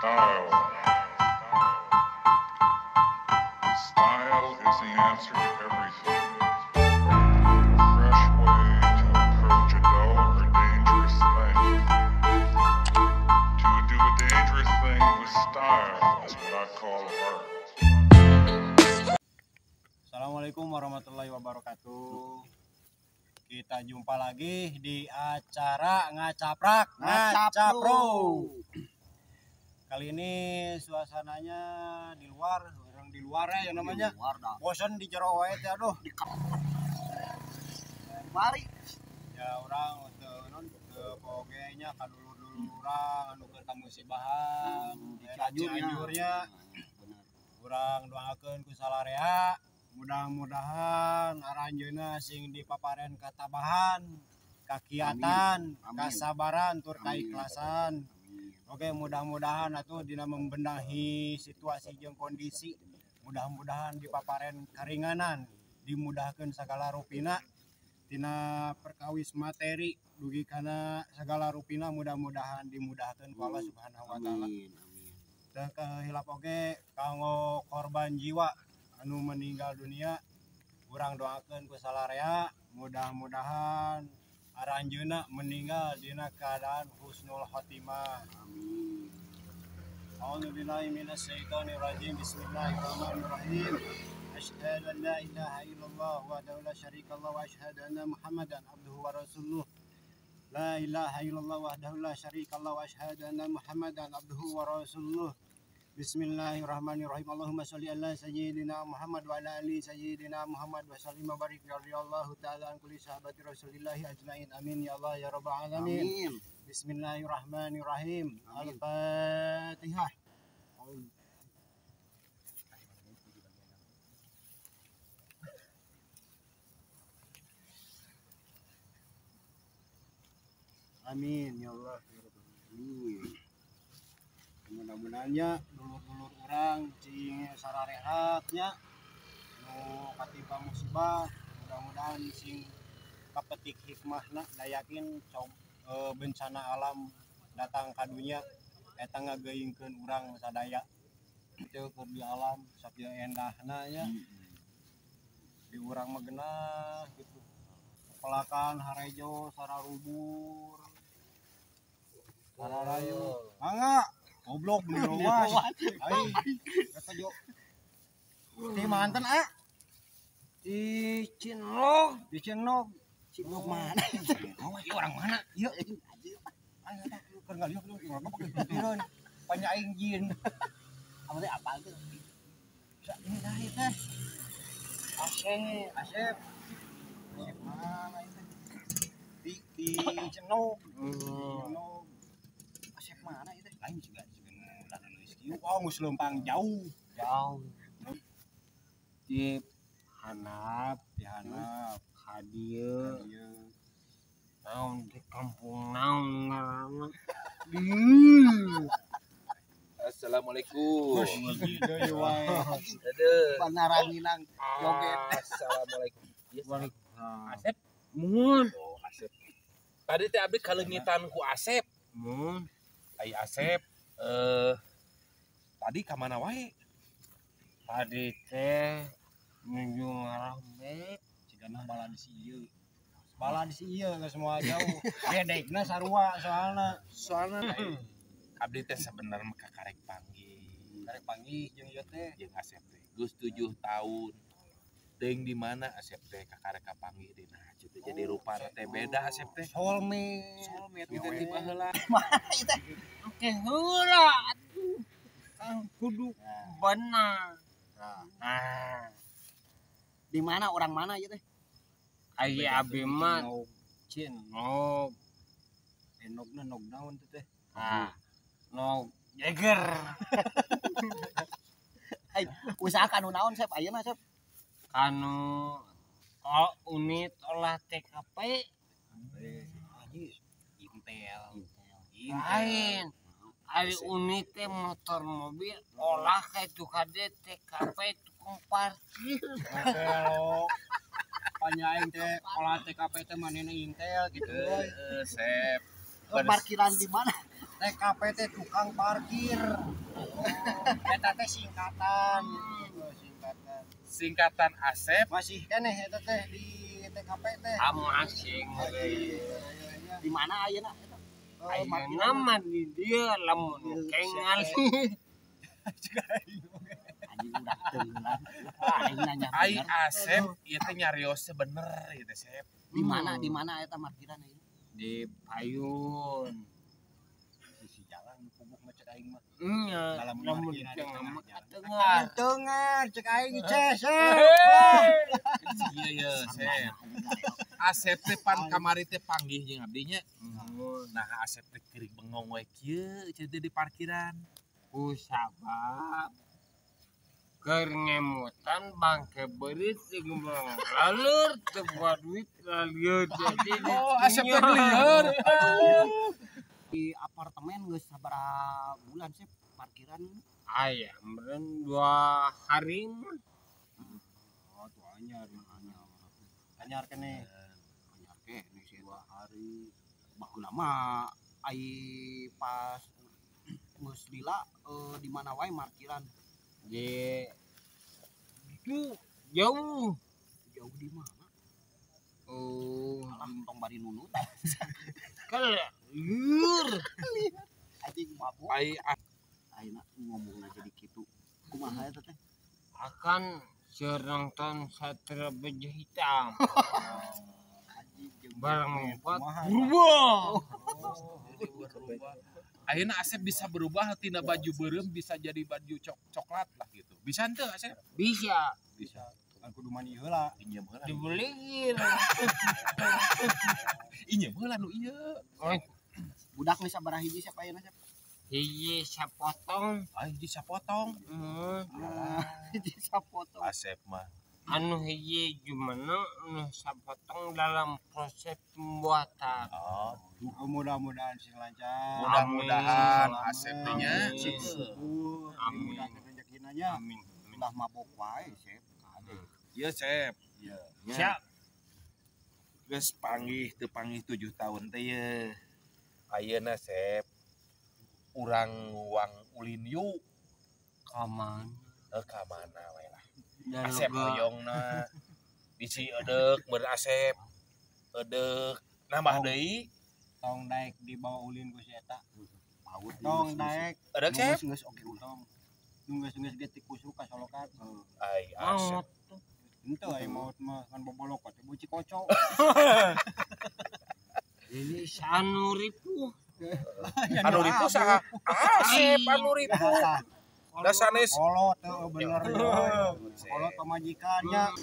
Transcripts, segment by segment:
Style. Style is the answer to everything. A fresh way to approach a dull or dangerous thing. To do a dangerous thing with style is what I call art. Assalamualaikum warahmatullahi wabarakatuh. Kita jumpa lagi di acara Ngacaprak Ngacapro. Kali ini suasananya di luar, orang di luar ya yang namanya. Bosan di jero wae teh aduh. Mari Ya orang ke pogenya ka dulu-dulu urang anu keur musibahan di Cianjurnya. Urang doakeun ku salarea. Mudah-mudahan aranjeuna sing dipapareun katabahan, kakiatan, kasabaran, tur keikhlasan. Oke, mudah-mudahan atuh dina membenahi situasi jeung kondisi. Mudah-mudahan dipapareun karinganan, dimudahkeun sagala rupina tina perkawis materi dugi kana sagala rupina mudah-mudahan dimudahkeun ku Allah Subhanahu wa taala. Teu kahilap oge kanggo korban jiwa anu meninggal dunia, urang doakeun ku salarea mudah-mudahan aranjeuna meninggal dina keadaan husnul khotimah. Amin. A'udzubillahi minasyaitonir rajim. Bismillahirrahmanirrahim. Asyhadu an la ilaha illallah wahdahu la syarikalah wa asyhadu anna Muhammadan abduhu wa rasuluh. La ilaha illallah wahdahu la syarikalah wa asyhadu anna Muhammadan abduhu wa rasuluh. Bismillahirrahmanirrahim. Allahumma sholli ala sayyidina Muhammad wa ala ali sayyidina Muhammad wa sallim wa barik radhiyallahu ta'ala an kulli sahabati Rasulillah ajmain. Amin ya Allah ya rabbal alamin. Amin. Bismillahirrahmanirrahim. Al-Fatihah. Amin ya Allah ya rabbal alamin. Mudah-mudahannya dulur-dulur orang cing sararehatnya nu katiba musibah, mudah-mudahan sing kapetik hikmahna dayakin bencana alam datang ka dunya eta ngageuingkeun urang sadaya teu keur di alam sakieu endahna nya di urang mah geunah gitu pelakan harejo sararubur sararayu mangga goblok beli ruas. Ai, kata Jo. Di manten Di Cinlog, Cinlog mana? Oh, ieu orang mana? Ieu anjing. Ayo eta keur ngaliuk lu urang pakai pikiran. Panyaing jin. Apa teh apa teh? Ini dari teh. Asep. Asep mana itu? Di Cinlog. Cinlog. Asep mana itu? Lain juga. Oh, geus leumpang jauh. Di Hanap, Hadieu. Naon di kampung naon ngaranna? Assalamualaikum. panaranginang joget. Assalamualaikum. Waalaikumsalam. Asep. Mun. Oh, Asep. Tadi teh abdi kalengitan ku Asep. Mun. Ai Asep, tadi ka mana wae? Tadi teh menuju ngarambe cigana bala di ieu. Bala di ieu geus semua jauh. Bedekna sarua soalna. Abdi teh sabenerna mah karek panggih. Karek panggih jeung ieu teh. Jeung Asep teh geus 7 tahun. Teuing di mana Asep teh kakarek kapanggih di nah teh jadi rupana teh beda Asep teh. Soulmate Kita tiba heula. Oke, heula atuh. Kang kudu benar. Nah, Di mana orang mana ieu teh? ai abi mah Cinlog. Enogna nog naon teh? Nog Jagger. Ai, usaha kanu naon Sep ayeuna Sep? Kanu unit olah TKP Intel. Ari unit teh motor mobil olah kayak itu kade TKP tukang parkir. Panyaing teh olah TKP teh manehna Intel gitu. Sep. Parkiran di mana? TKP teh tukang parkir. Eta teh singkatan. Singkatan. Singkatan Asep. Masih keneh eta teh di TKP teh. Amasing. Di mana ayeuna eta? Parkiran. Nama di dia lamun kengal. Anjing udah teulan. Aing nanya Ai bener. Asep ieu teh nyariosnya bener ieu teh Sep. Di mana eta parkiran ieu? Di Payun. Sisi jalan kubuk macet aing mah. Nya, Dalam lamun parkiran tengah di tengah tengah. Tengah cek aing Ces. Iya ya Sep. Asep teh pan kamari teh panggih jeung abdinya. Nah Asep teh keuring bengong we kieu cenah di parkiran. Ku sabab keur ngemutan bangke beurit jeung laleur teu buat duit laleur jadi Oh Asep teh lieur. Di apartemen geus sabaraha bulan sih parkiran? aya meureun 2 hari mah. Oh tuh anyar. Anyar keneh. Anyar kene sih 2 hari. Baheula mah ai pas geus lila di mana wae parkiran. Di itu jauh. Jauh di mana? Oh, Alah tong bari nunut. kalau lieur. Anjing mabuk. Ai Ayeuna ngomongna jadi kitu. Kumaha eta teh? Akan serangtan Satria Baja Hitam. Anjing jeung Barang empat Kumaha, berubah. ayeuna Asep bisa berubah tina baju beureum bisa jadi baju coklat lah gitu. Bisa henteu Asep? Bisa Bisa. kan kudu mandi heula. Inyem heula. dibeliin. Inyem heula nu ieu. Oh, budak geus sabaraha hiji siapa ayeuna siapa? hiji sapotong. Ai disapotong. Hiji sapoto. Asep mah. Anu hiji gimana anu sapotong dalam proses pembuatan. Oh, Mudah-mudahan sing lancar. mudah-mudahan Selamat. Asep teh nya. Sing syukur. Amin. Dimudahkeun rezekina nya. Amin. Udah mabok wae sih. Ieu Sep. Iya. Siap. Geus panggih teu panggih 7 tahun teh ye. Ayeuna Sep urang uang ulin yuk Kaman. ka mana we lah. Dan Asep hoyongna bisi edeuk beur Asep. Edeuk nambah deui. Tong daek di bawah ulin ku si eta. Paut Tong daek Edeuk Sep. geus oge ulang. nunggas-nunggas ge ti kusuk kasolokan. Ai Asep. Henteu aya maot mah kan bobolok teh buci koco. Ini sanu ripuh. Anu ripuh saha? Asep anu ripuh. Da sanes. Kolot teu bener. Kolot pamajikannya.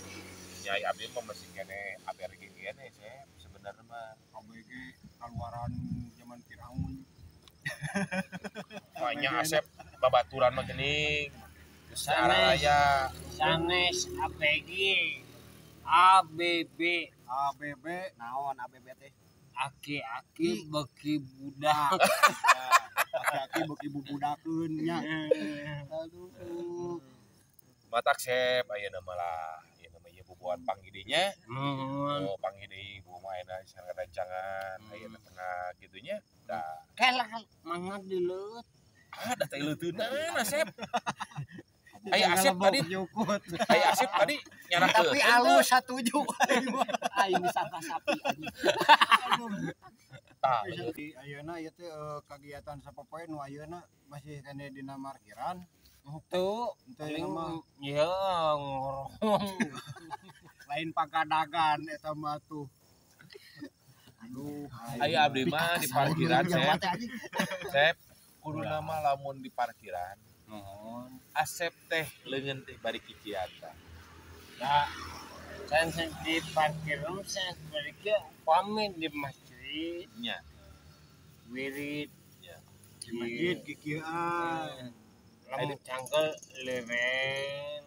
Nyai abdi mah masih kene ABG kene Sep sebenarnya mah. ABG kaluaran zaman Firaun. Banyak Asep babaturan mah geuning. Secara raya Sanes APG. ABB. ABB Naon ABB teh? Aki-aki beki budak. aki-aki beuki bubudakeun nya. Aduh. matak Sep ayeuna mah lah. Ieu mah ieu bubuhan panggidinya. Mohon. Oh panggidi bu maena sareng rancangan ayeuna tengah gitunya. Da Kelal mangga dileut. da teh leuteunna Sep. Aya Asep tadi, Jukut. aya Asep tadi nyarakeun. Tapi alus satuju. Aing disangka sapi anjing. Tah. Ayeuna ieu teh kagiatan sapopoe nu ayeuna masih kene dina parkiran. Tuh, Henteu ieu mah ya ngorong. lain pagadagan eta mah tuh. Aduh, Aya abdi mah di parkiran Yang Sep. mate anjing. Sep kudu nama lamun di parkiran. Mohon. Asep teh leungeun teh bari kician tah. Ya, kan di parkiran saya sebaliknya pamit di masjid. Nya. Wirid. di masjid kikieuan. Lamun cangkel leren.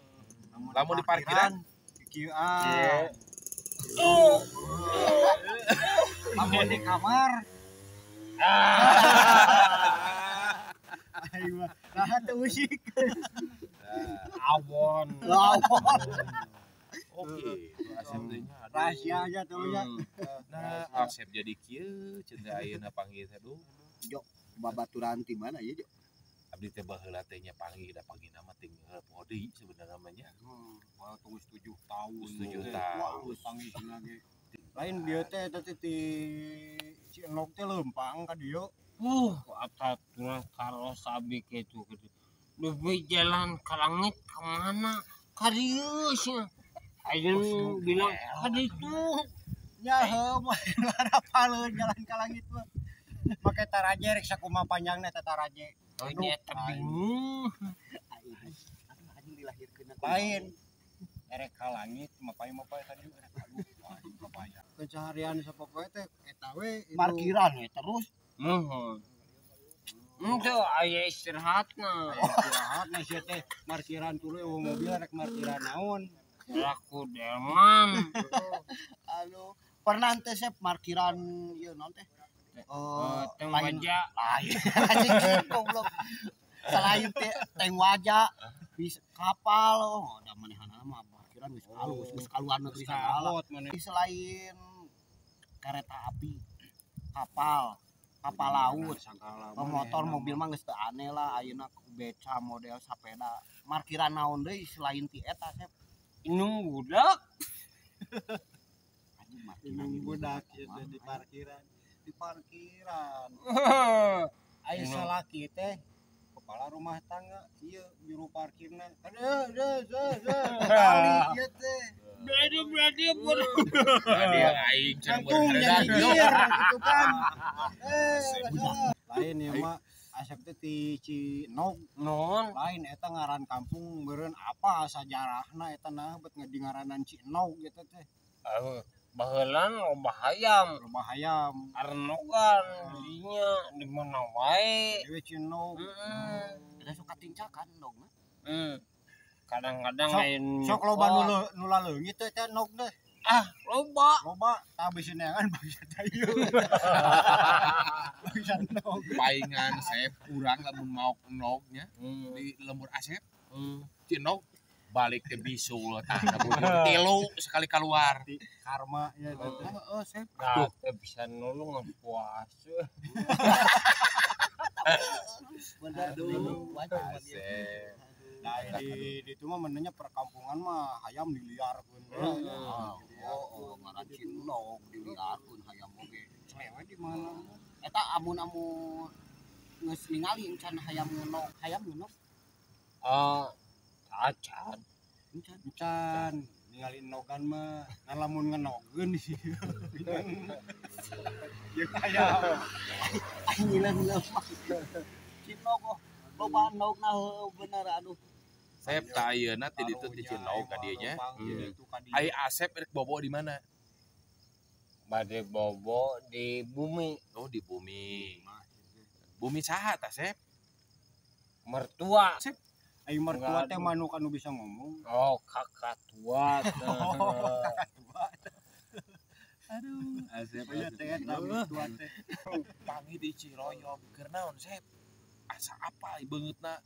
Lamun di parkiran kikieuan. Oh. Lamun di kamar aing mah nah teu usik. Awon. oke. Asep teh nya Rahasia aja tuh ya. Nah, Asep jadi kieu cenah ayeuna panggil teh duh. Jok babaturan di mana ya Jok? Abdi teh baheula teh nya panggih da pagi nama tinggal podi sebenarnya namanya. Wah, tunggu 7 tahun. 7 Wah, tahun. panggih lagi. Lain dia teh tadi ti Cienok teh lempang ka dieu. Kata turun kalau sabi kayak itu gitu. Lebih jalan ke langit kemana? Kariusnya. Ayo bilang tadi itu. Nya heuh mah ada paleun jalan ka langit mah. Make taraje rek sakumaha panjangna teh taraje. Oh dia bingung. Aduh anjing dilahirkeun Lain. Erek ka langit mapai tadi. Aduh, papaya. Pencaharian sapopoe teh eta we itu. parkiran ya terus Mohon. Itu ayah istirahatna. Istirahat na sia teh parkiran tuluy eueuh mobil rek parkiran naon. Laku delman. aduh pernah teh Sep parkiran ieu naon teh Teng lain baja. lain anjing goblok selain teh teng wajah bisa kapal da manehanna mah parkiran geus alus geus kaluar negeri segala Sabot maneh. selain kereta api kapal laut Sagala motor mobil mah geus teu aneh lah ayeuna beca model sapeda parkiran naon deui selain ti eta Sep Inung budak. anjing parkiran Inung di budak mana, ieu teh kumaha, di parkiran. Di parkiran. Aya Inung. salaki teh kepala rumah tangga ieu juru parkirna. Aduh, kali ieu teh. Berarti Tadi yang aing cenah Kangkung jadi berenang. gier gitu kan. Lain ieu mah asep teh ti Cinog. non. Lain eta ngaran kampung beureun apa sajarahna eta nah bet ngadingaranan Cinog gitu teh. Bahelan loba hayam. Rumah hayam. Arnogan dinya di mana wae. Dewe Cinog. Kita suka tincakan dong mah. Kadang-kadang Sok- lain Sok loba nu leungit teh teh nog teh. loba. Loba tah bisi neangan bangsa dayu. Bangsa nog. Paingan Sep urang lamun mau nognya di lembur Asep Cinog balik ke bisul tah da bujur tilu sekali keluar. Karma ya teh. Heeh Sep. Nah, teu bisa nulung puasa. Bener dulu wajar Asep. Nah di itu mah menenya perkampungan mah hayam diliarkeun. oh ngaran Cinog diliarkeun hayam oge Clewe di mana? eta amun-amun geus ningali encan hayam ngeunok Acan. encan Encan ningali nogan mah ngan lamun ngenogeun sih. Jeung hayam. anjilan lemak Cinog oh loba nogna heuh bener aduh Sep tah ayeuna ti ditu ti Cinog ka dieu nya. Ai Asep rek bobo di mana? Bade bobo di bumi. Oh di bumi. Bumi saha tah Sep? Mertua. Ai mertua teh manuk anu bisa ngomong. Oh, kakak tua. Aduh, Asep aya teh eta mertua teh. panggih di Ciroyom keur naon Sep? Asa apa beungeutna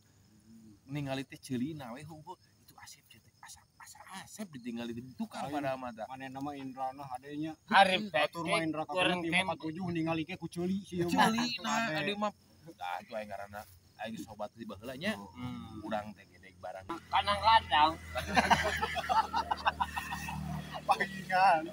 ningali teh ceulina we hungkul itu Asep teh asa Asep ditinggali di tukang pada mata. Manehna mah Indrana hadenya. Arif Batur mah Indra ka kurang 5 ka 7 ningali ke ku ceuli sih Ceulina ade mah da itu aing ngaranna aing sobat di baheula nya. Urang teh gedeg barang. Kadang-kadang Palingan.